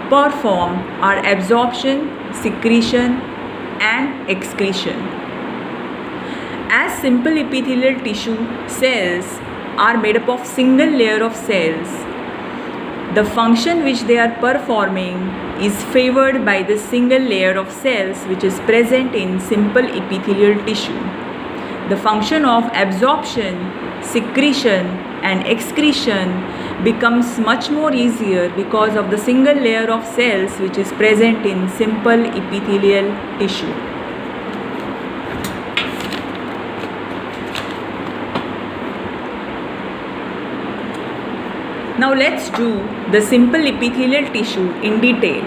perform are absorption, secretion, and excretion. As simple epithelial tissue cells are made up of single layer of cells, the function which they are performing is favored by the single layer of cells which is present in simple epithelial tissue. The function of absorption, secretion, and excretion becomes much more easier because of the single layer of cells which is present in simple epithelial tissue. Now let's do the simple epithelial tissue in detail.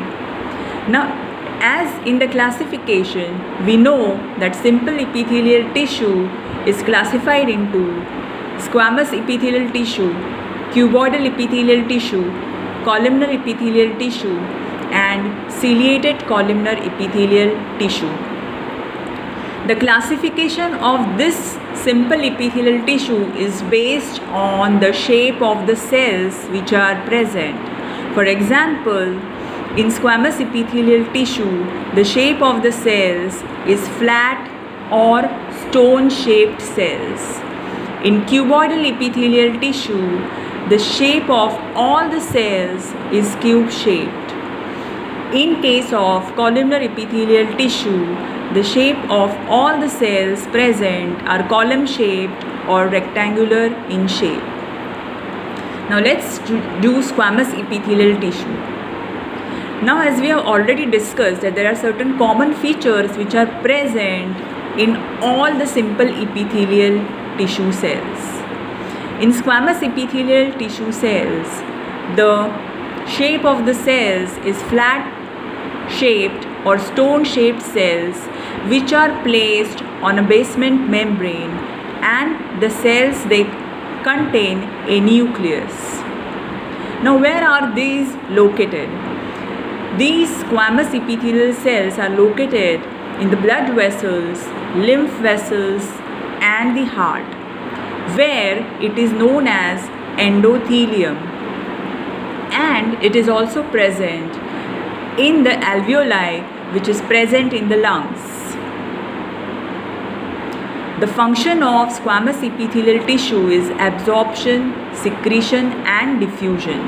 Now, as in the classification, we know that simple epithelial tissue is classified into squamous epithelial tissue, cuboidal epithelial tissue, columnar epithelial tissue, and ciliated columnar epithelial tissue. The classification of this simple epithelial tissue is based on the shape of the cells which are present. For example, in squamous epithelial tissue, the shape of the cells is flat or stone-shaped cells. In cuboidal epithelial tissue, the shape of all the cells is cube-shaped. In case of columnar epithelial tissue, the shape of all the cells present are column-shaped or rectangular in shape. Now let's do squamous epithelial tissue. Now, as we have already discussed that there are certain common features which are present in all the simple epithelial tissue cells. In squamous epithelial tissue cells, the shape of the cells is flat shaped or stone shaped cells which are placed on a basement membrane, and the cells, they contain a nucleus. Now, where are these located? These squamous epithelial cells are located in the blood vessels, lymph vessels, and the heart, where it is known as endothelium, and it is also present in the alveoli which is present in the lungs. The function of squamous epithelial tissue is absorption, secretion, and diffusion.